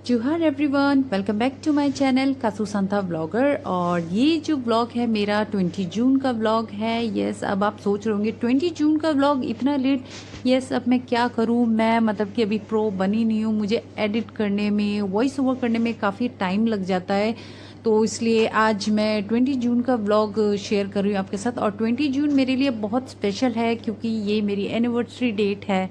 जोहार everyone, welcome back to my channel Kasu Santha blogger. और ये जो ब्लॉग है मेरा 20 जून का ब्लॉग है। यस, अब आप सोच रहे होंगे 20 जून का ब्लॉग इतना लेट। यस, अब मैं क्या करूँ, मैं मतलब कि अभी प्रो बनी नहीं हूँ, मुझे एडिट करने में, वॉइस ओवर करने में काफ़ी टाइम लग जाता है। तो इसलिए आज मैं 20 जून का ब्लॉग शेयर कर रही हूँ आपके साथ। और 20 जून मेरे लिए बहुत स्पेशल है क्योंकि ये मेरी एनिवर्सरी डेट है।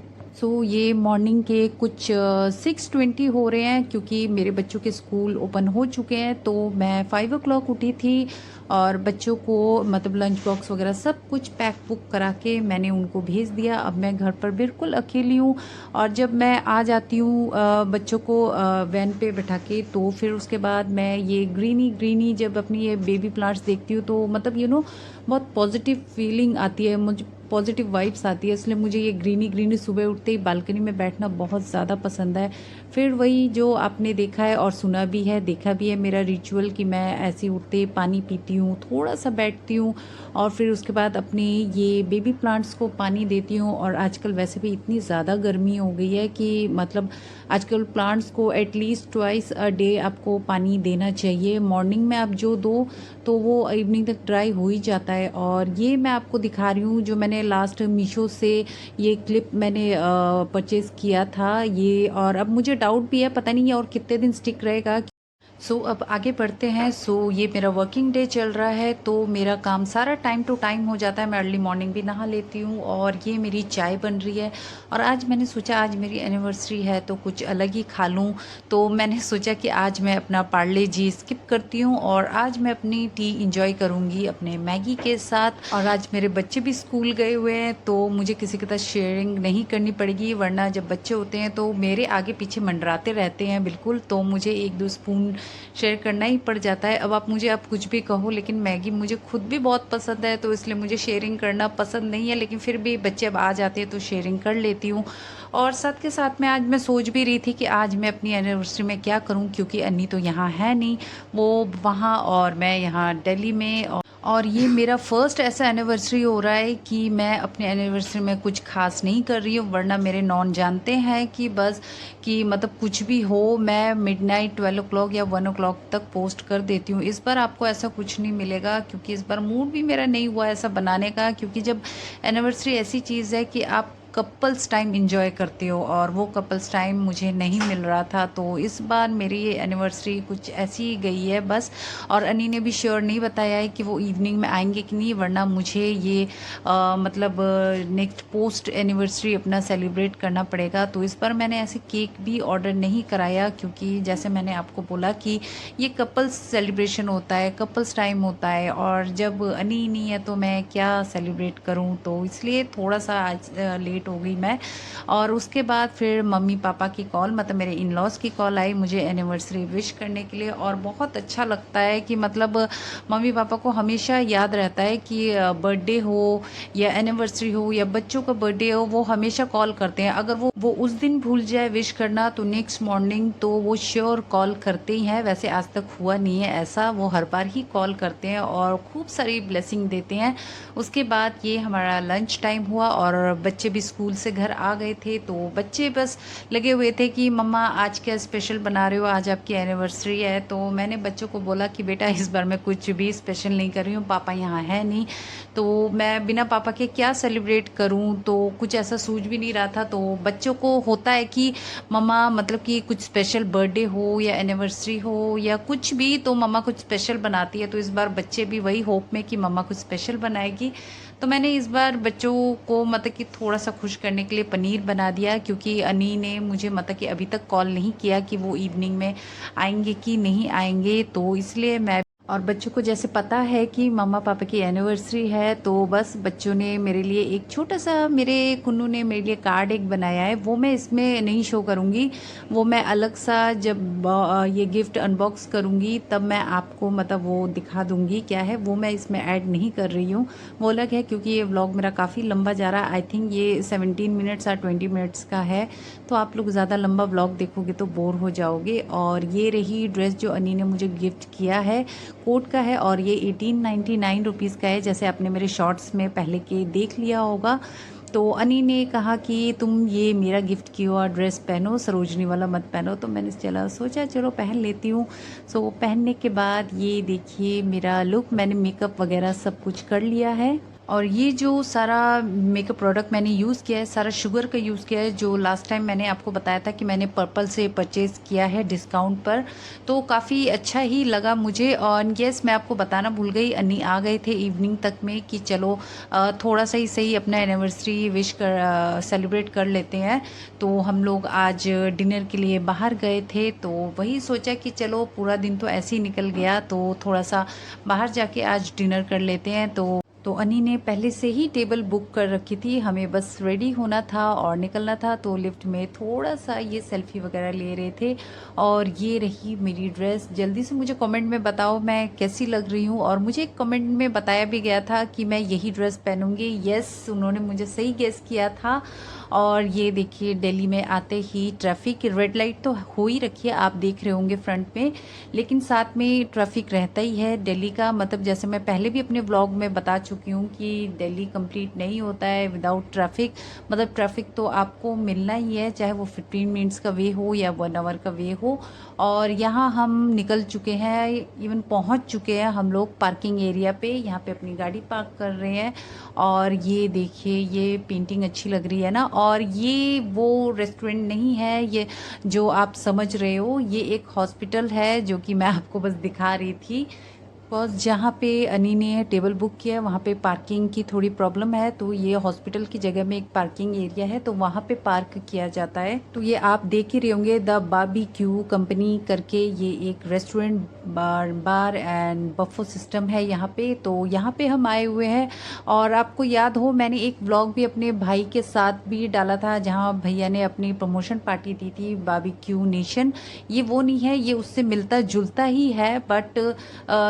ये मॉर्निंग के कुछ 6:20 हो रहे हैं क्योंकि मेरे बच्चों के स्कूल ओपन हो चुके हैं। तो मैं 5 o'clock उठी थी और बच्चों को मतलब लंच बॉक्स वगैरह सब कुछ पैक बुक करा के मैंने उनको भेज दिया। अब मैं घर पर बिल्कुल अकेली हूँ। और जब मैं आ जाती हूँ बच्चों को वैन पे बैठा के, तो फिर उसके बाद मैं ये ग्रीनी ग्रीनी जब अपनी ये बेबी प्लांट्स देखती हूँ तो मतलब बहुत पॉजिटिव फीलिंग आती है, मुझे पॉजिटिव वाइब्स आती है। इसलिए मुझे ये ग्रीनी ग्रीनी सुबह उठते ही बालकनी में बैठना बहुत ज़्यादा पसंद है। फिर वही जो आपने देखा है और सुना भी है, देखा भी है मेरा रिचुअल कि मैं ऐसे उठते ही पानी पीती हूँ, थोड़ा सा बैठती हूँ और फिर उसके बाद अपने ये बेबी प्लांट्स को पानी देती हूँ। और आजकल वैसे भी इतनी ज़्यादा गर्मी हो गई है कि मतलब आजकल प्लांट्स को एटलीस्ट ट्वाइस अ डे आपको पानी देना चाहिए। मॉर्निंग में आप जो दो तो वो इवनिंग तक ड्राई हो ही जाता है। और ये मैं आपको दिखा रही हूँ जो मैंने लास्ट मीशो से ये क्लिप मैंने परचेज़ किया था ये। और अब मुझे डाउट भी है, पता नहीं ये और कितने दिन स्टिक रहेगा। अब आगे बढ़ते हैं। ये मेरा वर्किंग डे चल रहा है तो मेरा काम सारा टाइम टू टाइम हो जाता है। मैं अर्ली मॉर्निंग भी नहा लेती हूँ और ये मेरी चाय बन रही है। और आज मैंने सोचा आज मेरी एनिवर्सरी है तो कुछ अलग ही खा लूँ। तो मैंने सोचा कि आज मैं अपना पार्ले जी स्किप करती हूँ और आज मैं अपनी टी इंजॉय करूँगी अपने मैगी के साथ। और आज मेरे बच्चे भी स्कूल गए हुए हैं तो मुझे किसी के साथ शेयरिंग नहीं करनी पड़ेगी, वरना जब बच्चे होते हैं तो मेरे आगे पीछे मंडराते रहते हैं बिल्कुल। तो मुझे 1-2 स्पून शेयर करना ही पड़ जाता है। अब आप कुछ भी कहो, लेकिन मैगी मुझे खुद भी बहुत पसंद है तो इसलिए मुझे शेयरिंग करना पसंद नहीं है। लेकिन फिर भी बच्चे अब आ जाते हैं तो शेयरिंग कर लेती हूँ। और साथ के साथ में आज मैं सोच भी रही थी कि आज मैं अपनी एनिवर्सरी में क्या करूँ, क्योंकि अन्नी तो यहाँ है नहीं, वो वहाँ और मैं यहाँ दिल्ली में। और ये मेरा फर्स्ट ऐसा एनिवर्सरी हो रहा है कि मैं अपने एनिवर्सरी में कुछ खास नहीं कर रही हूँ, वरना मेरे नॉन जानते हैं कि बस कि मतलब कुछ भी हो मैं मिडनाइट 12 o'clock या 1 o'clock तक पोस्ट कर देती हूँ। इस बार आपको ऐसा कुछ नहीं मिलेगा क्योंकि इस बार मूड भी मेरा नहीं हुआ ऐसा बनाने का, क्योंकि जब एनिवर्सरी ऐसी चीज़ है कि आप कपल्स टाइम इंजॉय करते हो और वो कपल्स टाइम मुझे नहीं मिल रहा था। तो इस बार मेरी ये एनिवर्सरी कुछ ऐसी ही गई है बस। और अनी ने भी श्योर नहीं बताया है कि वो इवनिंग में आएंगे कि नहीं, वरना मुझे ये मतलब नेक्स्ट पोस्ट एनिवर्सरी अपना सेलिब्रेट करना पड़ेगा। तो इस बार मैंने ऐसे केक भी ऑर्डर नहीं कराया क्योंकि जैसे मैंने आपको बोला कि ये कपल्स सेलिब्रेशन होता है, कपल्स टाइम होता है और जब अनी नहीं है तो मैं क्या सेलिब्रेट करूं। तो इसलिए थोड़ा सा आज लेट हो गई मैं। और उसके बाद फिर मम्मी पापा की कॉल, मतलब मेरे इन लॉज की कॉल आई मुझे एनिवर्सरी विश करने के लिए। और बहुत अच्छा लगता है कि मतलब मम्मी पापा को हमेशा याद रहता है कि बर्थडे हो या एनिवर्सरी हो या बच्चों का बर्थडे हो, वो हमेशा कॉल करते हैं। अगर वो उस दिन भूल जाए विश करना तो नेक्स्ट मॉर्निंग तो वो श्योर कॉल करते ही हैं। वैसे आज तक हुआ नहीं है ऐसा, वो हर बार ही कॉल करते हैं और खूब सारी ब्लेसिंग देते हैं। उसके बाद ये हमारा लंच टाइम हुआ और बच्चे भी स्कूल से घर आ गए थे। तो बच्चे बस लगे हुए थे कि मम्मा आज क्या स्पेशल बना रहे हो, आज आपकी एनिवर्सरी है। तो मैंने बच्चों को बोला कि बेटा इस बार मैं कुछ भी स्पेशल नहीं कर रही हूँ, पापा यहाँ है नहीं तो मैं बिना पापा के क्या सेलिब्रेट करूँ। तो कुछ ऐसा सूझ भी नहीं रहा था। तो बच्चों को होता है कि मम्मा मतलब कि कुछ स्पेशल बर्थडे हो या एनिवर्सरी हो या कुछ भी तो मम्मा कुछ स्पेशल बनाती है। तो इस बार बच्चे भी वही होप में कि मम्मा कुछ स्पेशल बनाएगी। तो मैंने इस बार बच्चों को मतलब कि थोड़ा सा खुश करने के लिए पनीर बना दिया, क्योंकि अनी ने मुझे मतलब कि अभी तक कॉल नहीं किया कि वो इवनिंग में आएंगे कि नहीं आएंगे। तो इसलिए मैं और बच्चों को जैसे पता है कि मम्मा पापा की एनिवर्सरी है तो बस बच्चों ने मेरे लिए एक छोटा सा, मेरे कुन्नू ने मेरे लिए कार्ड एक बनाया है, वो मैं इसमें नहीं शो करूँगी। वो मैं अलग सा जब ये गिफ्ट अनबॉक्स करूँगी तब मैं आपको मतलब वो दिखा दूँगी क्या है, वो मैं इसमें ऐड नहीं कर रही हूँ। वो अलग है क्योंकि ये व्लॉग मेरा काफ़ी लंबा जा रहा है। आई थिंक ये 17 मिनट्स या 20 मिनट्स का है। तो आप लोग ज़्यादा लंबा व्लॉग देखोगे तो बोर हो जाओगे। और ये रही ड्रेस जो अनी ने मुझे गिफ्ट किया है, कोट का है और ये 1899 रुपीज़ का है, जैसे आपने मेरे शॉर्ट्स में पहले के देख लिया होगा। तो अनी ने कहा कि तुम ये मेरा गिफ्ट किया हुआ ड्रेस पहनो, सरोजनी वाला मत पहनो। तो मैंने सोचा चलो पहन लेती हूँ। सो पहनने के बाद ये देखिए मेरा लुक, मैंने मेकअप वगैरह सब कुछ कर लिया है। और ये जो सारा मेकअप प्रोडक्ट मैंने यूज़ किया है, सारा शुगर का यूज़ किया है, जो लास्ट टाइम मैंने आपको बताया था कि मैंने पर्पल से परचेज़ किया है डिस्काउंट पर। तो काफ़ी अच्छा ही लगा मुझे। और यस, मैं आपको बताना भूल गई, अन्नी आ गए थे इवनिंग तक में कि चलो थोड़ा सा ही सही अपना एनिवर्सरी विश कर सेलिब्रेट कर लेते हैं। तो हम लोग आज डिनर के लिए बाहर गए थे, तो वही सोचा कि चलो पूरा दिन तो ऐसे ही निकल गया, तो थोड़ा सा बाहर जाके आज डिनर कर लेते हैं। तो अनी ने पहले से ही टेबल बुक कर रखी थी, हमें बस रेडी होना था और निकलना था। तो लिफ्ट में थोड़ा सा ये सेल्फी वगैरह ले रहे थे। और ये रही मेरी ड्रेस। जल्दी से मुझे कमेंट में बताओ मैं कैसी लग रही हूँ। और मुझे कमेंट में बताया भी गया था कि मैं यही ड्रेस पहनूंगी। यस, उन्होंने मुझे सही गेस किया था। और ये देखिए दिल्ली में आते ही ट्रैफिक, रेड लाइट तो हो ही रखी है, आप देख रहे होंगे फ्रंट में, लेकिन साथ में ट्रैफिक रहता ही है दिल्ली का। मतलब जैसे मैं पहले भी अपने व्लॉग में बता चुकी हूँ कि दिल्ली कंप्लीट नहीं होता है विदाउट ट्रैफिक। मतलब ट्रैफिक तो आपको मिलना ही है, चाहे वो 15 मिनट्स का वे हो या 1 आवर का वे हो। और यहाँ हम निकल चुके हैं, इवन पहुँच चुके हैं हम लोग पार्किंग एरिया पे। यहाँ पे अपनी गाड़ी पार्क कर रहे हैं। और ये देखिए ये पेंटिंग अच्छी लग रही है ना। और ये वो रेस्टोरेंट नहीं है ये जो आप समझ रहे हो, ये एक हॉस्पिटल है जो कि मैं आपको बस दिखा रही थी। बिकॉज जहाँ पे अनी ने टेबल बुक किया है वहाँ पे पार्किंग की थोड़ी प्रॉब्लम है, तो ये हॉस्पिटल की जगह में एक पार्किंग एरिया है, तो वहाँ पे पार्क किया जाता है। तो ये आप देख ही रहे होंगे, द बारबेक्यू कंपनी करके ये एक रेस्टोरेंट बार एंड बफो सिस्टम है यहाँ पे। तो यहाँ पे हम आए हुए हैं। और आपको याद हो मैंने एक व्लॉग भी अपने भाई के साथ भी डाला था, जहाँ भैया ने अपनी प्रमोशन पार्टी दी थी बारबेक्यू नेशन। ये वो नहीं है, ये उससे मिलता जुलता ही है, बट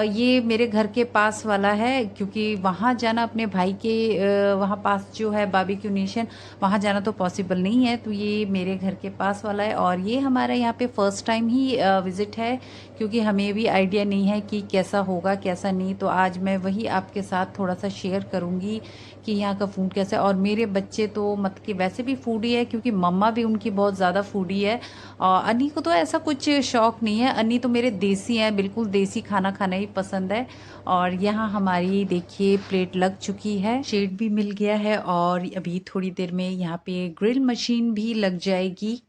ये मेरे घर के पास वाला है। क्योंकि वहाँ जाना अपने भाई के वहाँ पास जो है बारबेक्यू नेशन, वहाँ जाना तो पॉसिबल नहीं है। तो ये मेरे घर के पास वाला है। और ये हमारा यहाँ पे फर्स्ट टाइम ही विज़िट है, क्योंकि हमें भी आइडिया नहीं है कि कैसा होगा कैसा नहीं। तो आज मैं वही आपके साथ थोड़ा सा शेयर करूँगी कि यहाँ का फूड कैसा है। और मेरे बच्चे तो मत कि वैसे भी फूडी है, क्योंकि मम्मा भी उनकी बहुत ज़्यादा फूडी है। और अन्नी को तो ऐसा कुछ शौक नहीं है, अन्नी तो मेरे देसी हैं, बिल्कुल देसी खाना खाना ही पसंद है। और यहाँ हमारी देखिए प्लेट लग चुकी है, शेड भी मिल गया है। और अभी थोड़ी देर में यहाँ पे ग्रिल मशीन भी लग जाएगी।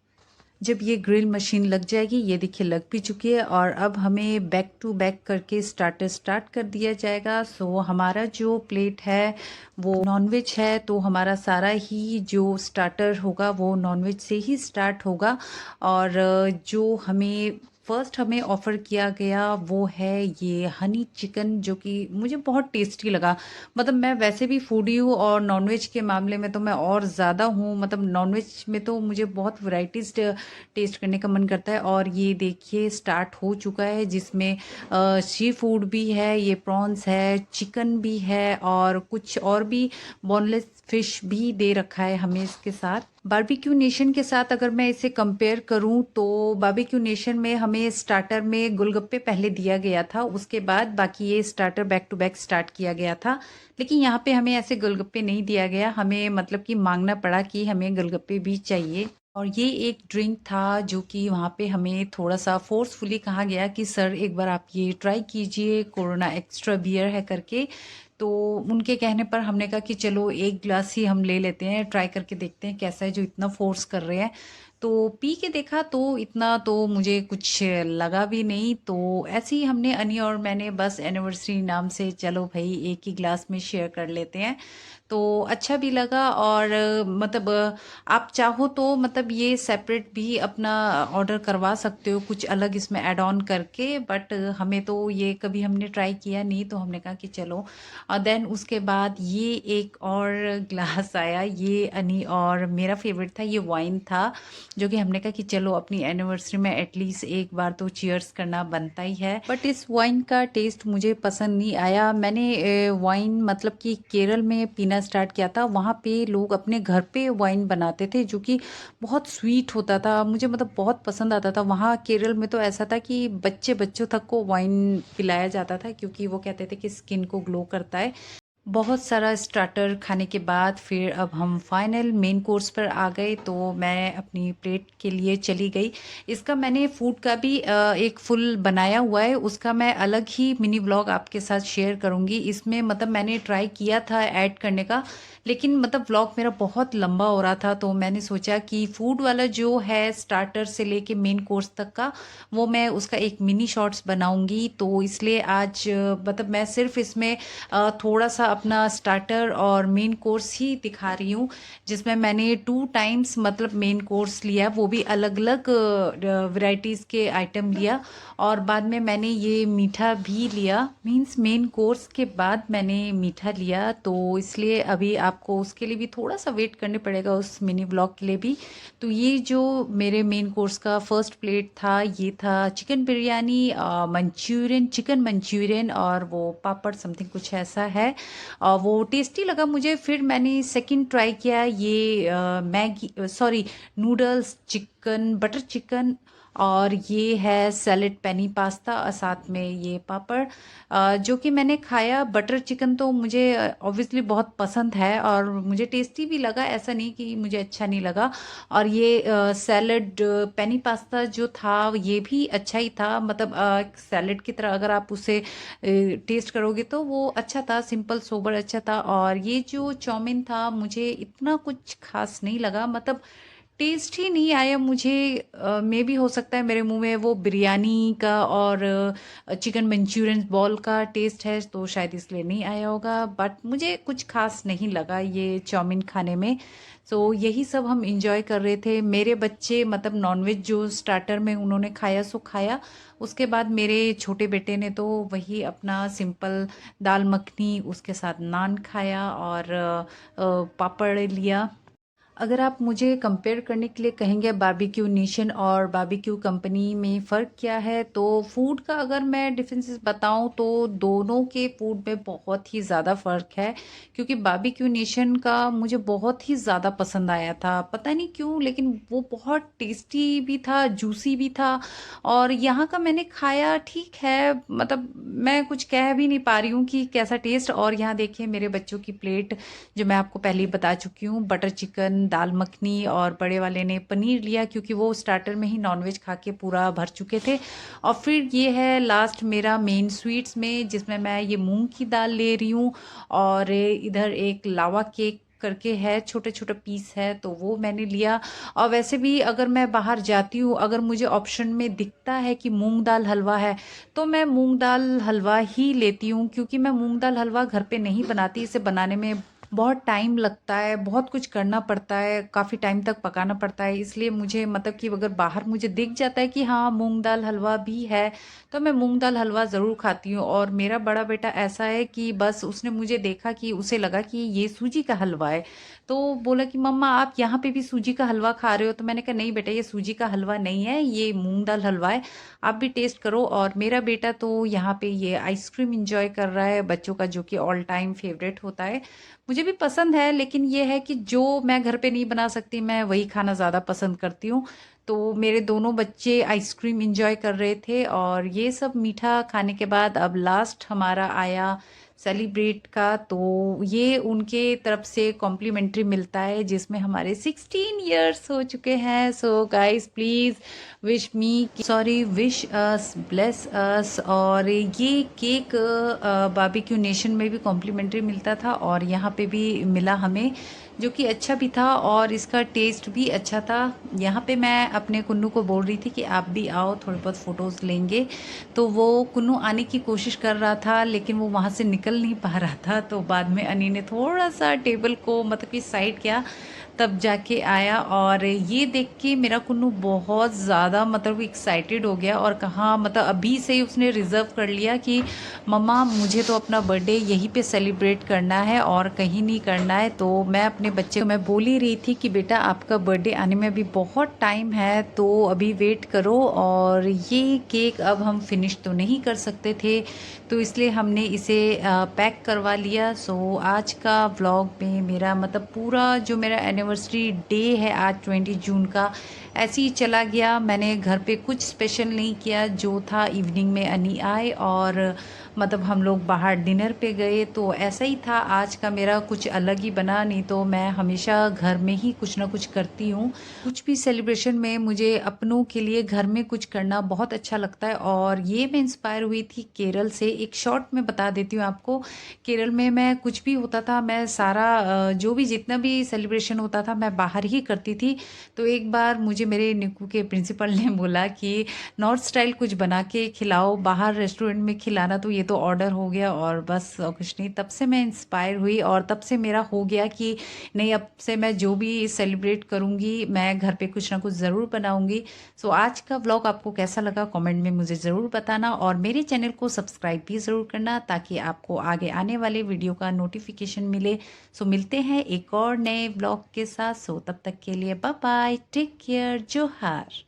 जब ये ग्रिल मशीन लग जाएगी, ये देखिए लग भी चुकी है। और अब हमें बैक टू बैक करके स्टार्टर स्टार्ट कर दिया जाएगा। सो हमारा जो प्लेट है वो नॉनवेज है, तो हमारा सारा ही जो स्टार्टर होगा वो नॉनवेज से ही स्टार्ट होगा। और जो हमें फर्स्ट हमें ऑफ़र किया गया वो है ये हनी चिकन, जो कि मुझे बहुत टेस्टी लगा। मतलब मैं वैसे भी फूडी हूँ, और नॉनवेज के मामले में तो मैं और ज़्यादा हूँ। मतलब नॉनवेज में तो मुझे बहुत वैराइटीज़ टेस्ट करने का मन करता है। और ये देखिए स्टार्ट हो चुका है, जिसमें सी फूड भी है, ये प्रॉन्स है, चिकन भी है, और कुछ और भी बोनलेस फिश भी दे रखा है हमें इसके साथ। बारबेक्यू नेशन के साथ अगर मैं इसे कंपेयर करूं, तो बारबेक्यू नेशन में हमें स्टार्टर में गोलगप्पे पहले दिया गया था, उसके बाद बाकी ये starter back to back start किया गया था। लेकिन यहाँ पे हमें ऐसे गोलगप्पे नहीं दिया गया, हमें मतलब कि मांगना पड़ा कि हमें गोलगप्पे भी चाहिए। और ये एक ड्रिंक था जो कि वहाँ पे हमें थोड़ा सा फोर्सफुली कहा गया कि सर एक बार आप ये ट्राई कीजिए, कोरोना एक्स्ट्रा बियर है करके। तो उनके कहने पर हमने कहा कि चलो एक ग्लास ही हम ले लेते हैं, ट्राई करके देखते हैं कैसा है, जो इतना फोर्स कर रहे हैं। तो पी के देखा तो इतना तो मुझे कुछ लगा भी नहीं। तो ऐसे ही हमने अनी और मैंने बस एनिवर्सरी नाम से चलो भाई एक ही ग्लास में शेयर कर लेते हैं, तो अच्छा भी लगा। और मतलब आप चाहो तो मतलब ये सेपरेट भी अपना ऑर्डर करवा सकते हो, कुछ अलग इसमें ऐड ऑन करके। बट हमें तो ये कभी हमने ट्राई किया नहीं, तो हमने कहा कि चलो। और देन उसके बाद ये एक और ग्लास आया, ये अनी और मेरा फेवरेट था, ये वाइन था, जो कि हमने कहा कि चलो अपनी एनिवर्सरी में एटलीस्ट एक बार तो चीयर्स करना बनता ही है। बट इस वाइन का टेस्ट मुझे पसंद नहीं आया। मैंने वाइन मतलब कि केरल में पीना स्टार्ट किया था, वहाँ पे लोग अपने घर पे वाइन बनाते थे, जो कि बहुत स्वीट होता था, मुझे मतलब बहुत पसंद आता था। वहाँ केरल में तो ऐसा था कि बच्चों तक को वाइन पिलाया जाता था, क्योंकि वो कहते थे कि स्किन को ग्लो करता है। बहुत सारा स्टार्टर खाने के बाद फिर अब हम फाइनल मेन कोर्स पर आ गए, तो मैं अपनी प्लेट के लिए चली गई। इसका मैंने फूड का भी एक फुल बनाया हुआ है, उसका मैं अलग ही मिनी व्लॉग आपके साथ शेयर करूँगी। इसमें मतलब मैंने ट्राई किया था ऐड करने का, लेकिन मतलब व्लॉग मेरा बहुत लंबा हो रहा था, तो मैंने सोचा कि फूड वाला जो है स्टार्टर से लेके मेन कोर्स तक का, वो मैं उसका एक मिनी शॉर्ट्स बनाऊंगी। तो इसलिए आज मतलब मैं सिर्फ इसमें थोड़ा सा अपना स्टार्टर और मेन कोर्स ही दिखा रही हूँ, जिसमें मैंने 2 टाइम्स मतलब मेन कोर्स लिया, वो भी अलग अलग वैरायटीज़ के आइटम लिया। और बाद में मैंने ये मीठा भी लिया, मीन्स मेन कोर्स के बाद मैंने मीठा लिया। तो इसलिए अभी आपको उसके लिए भी थोड़ा सा वेट करने पड़ेगा, उस मिनी व्लॉग के लिए भी। तो ये जो मेरे मेन कोर्स का फर्स्ट प्लेट था, ये था chicken biryani, Manchurian, chicken Manchurian और वो पापड़ समथिंग कुछ ऐसा है। वो टेस्टी लगा मुझे। फिर मैंने सेकंड ट्राई किया ये Maggi, sorry, noodles, chicken butter chicken, और ये है सैलेड पेनी पास्ता और साथ में ये पापड़, जो कि मैंने खाया। बटर चिकन तो मुझे ऑब्वियसली बहुत पसंद है और मुझे टेस्टी भी लगा, ऐसा नहीं कि मुझे अच्छा नहीं लगा। और ये सैलेड पेनी पास्ता जो था ये भी अच्छा ही था, मतलब सैलेड की तरह अगर आप उसे टेस्ट करोगे तो वो अच्छा था, सिंपल सोबर अच्छा था। और ये जो चाउमीन था मुझे इतना कुछ खास नहीं लगा, मतलब टेस्ट ही नहीं आया मुझे। मे भी हो सकता है मेरे मुंह में वो बिरयानी का और चिकन मंचूरियन बॉल का टेस्ट है, तो शायद इसलिए नहीं आया होगा। बट मुझे कुछ खास नहीं लगा ये चाउमीन खाने में। सो यही सब हम इंजॉय कर रहे थे। मेरे बच्चे मतलब नॉनवेज जो स्टार्टर में उन्होंने खाया सो खाया। उसके बाद मेरे छोटे बेटे ने तो वही अपना सिंपल दाल मखनी, उसके साथ नान खाया और पापड़ लिया। अगर आप मुझे कंपेयर करने के लिए कहेंगे बारबेक्यू नेशन और बारबेक्यू कंपनी में फ़र्क क्या है, तो फूड का अगर मैं डिफरेंसेस बताऊं तो दोनों के फूड में बहुत ही ज़्यादा फ़र्क है। क्योंकि बारबेक्यू नेशन का मुझे बहुत ही ज़्यादा पसंद आया था, पता नहीं क्यों, लेकिन वो बहुत टेस्टी भी था, जूसी भी था। और यहाँ का मैंने खाया, ठीक है, मतलब मैं कुछ कह भी नहीं पा रही हूँ कि कैसा टेस्ट। और यहाँ देखिए मेरे बच्चों की प्लेट, जो मैं आपको पहले ही बता चुकी हूँ, बटर चिकन, दाल मखनी, और बड़े वाले ने पनीर लिया क्योंकि वो स्टार्टर में ही नॉनवेज खा के पूरा भर चुके थे। और फिर ये है लास्ट मेरा मेन स्वीट्स में, जिसमें मैं ये मूंग की दाल ले रही हूँ। और इधर एक लावा केक करके है, छोटे छोटे पीस है, तो वो मैंने लिया। और वैसे भी अगर मैं बाहर जाती हूँ, अगर मुझे ऑप्शन में दिखता है कि मूंग दाल हलवा है, तो मैं मूंग दाल हलवा ही लेती हूँ। क्योंकि मैं मूंग दाल हलवा घर पे नहीं बनाती, इसे बनाने में बहुत टाइम लगता है, बहुत कुछ करना पड़ता है, काफ़ी टाइम तक पकाना पड़ता है। इसलिए मुझे मतलब कि अगर बाहर मुझे दिख जाता है कि हाँ मूंग दाल हलवा भी है, तो मैं मूंग दाल हलवा ज़रूर खाती हूँ। और मेरा बड़ा बेटा ऐसा है कि बस उसने मुझे देखा कि उसे लगा कि ये सूजी का हलवा है, तो बोला कि मम्मा आप यहाँ पे भी सूजी का हलवा खा रहे हो। तो मैंने कहा नहीं बेटा, ये सूजी का हलवा नहीं है, ये मूंग दाल हलवा है, आप भी टेस्ट करो। और मेरा बेटा तो यहाँ पे ये आइसक्रीम इंजॉय कर रहा है बच्चों का, जो कि ऑल टाइम फेवरेट होता है। मुझे भी पसंद है, लेकिन ये है कि जो मैं घर पे नहीं बना सकती, मैं वही खाना ज़्यादा पसंद करती हूँ। तो मेरे दोनों बच्चे आइसक्रीम इंजॉय कर रहे थे। और ये सब मीठा खाने के बाद अब लास्ट हमारा आया सेलिब्रेट का, तो ये उनके तरफ से कॉम्प्लीमेंट्री मिलता है, जिसमें हमारे 16 इयर्स हो चुके हैं। So guys please wish me, sorry, wish us, bless us. और ये केक बारबेक्यू नेशन में भी कॉम्प्लीमेंट्री मिलता था और यहाँ पे भी मिला हमें, जो कि अच्छा भी था और इसका टेस्ट भी अच्छा था। यहाँ पे मैं अपने कुन्नू को बोल रही थी कि आप भी आओ, थोड़ी बहुत फ़ोटोज़ लेंगे। तो वो कुन्नू आने की कोशिश कर रहा था, लेकिन वो वहाँ से निकल नहीं पा रहा था। तो बाद में अनी ने थोड़ा सा टेबल को मतलब कि साइड किया, तब जाके आया। और ये देख के मेरा कुन्नू बहुत ज़्यादा मतलब एक्साइटेड हो गया और कहा, मतलब अभी से ही उसने रिज़र्व कर लिया कि मम्मा मुझे तो अपना बर्थडे यहीं पे सेलिब्रेट करना है और कहीं नहीं करना है। तो मैं अपने बच्चे को मैं बोल ही रही थी कि बेटा आपका बर्थडे आने में अभी बहुत टाइम है, तो अभी वेट करो। और ये केक अब हम फिनिश तो नहीं कर सकते थे, तो इसलिए हमने इसे पैक करवा लिया। सो आज का व्लॉग में मेरा मतलब पूरा जो मेरा एनिवर्सरी डे है आज 20 जून का, ऐसे ही चला गया। मैंने घर पे कुछ स्पेशल नहीं किया, जो था इवनिंग में अनी आए और मतलब हम लोग बाहर डिनर पे गए, तो ऐसा ही था आज का मेरा, कुछ अलग ही बना। नहीं तो मैं हमेशा घर में ही कुछ ना कुछ करती हूँ। कुछ भी सेलिब्रेशन में मुझे अपनों के लिए घर में कुछ करना बहुत अच्छा लगता है, और ये मैं इंस्पायर हुई थी केरल से। एक शॉर्ट में बता देती हूँ आपको। केरल में मैं कुछ भी होता था, मैं सारा जो भी जितना भी सेलिब्रेशन होता था मैं बाहर ही करती थी। तो एक बार मुझे मेरे निक्कू के प्रिंसिपल ने बोला कि नॉर्थ स्टाइल कुछ बना के खिलाओ, बाहर रेस्टोरेंट में खिलाना तो ये तो ऑर्डर हो गया, और बस और कुछ नहीं। तब से मैं इंस्पायर हुई और तब से मेरा हो गया कि नहीं, अब से मैं जो भी सेलिब्रेट करूँगी मैं घर पे कुछ ना कुछ ज़रूर बनाऊँगी। सो आज का व्लॉग आपको कैसा लगा कमेंट में मुझे ज़रूर बताना, और मेरे चैनल को सब्सक्राइब भी ज़रूर करना ताकि आपको आगे आने वाले वीडियो का नोटिफिकेशन मिले। सो मिलते हैं एक और नए व्लॉग के साथ। सो तब तक के लिए बाय बाय, टेक केयर, जोहार।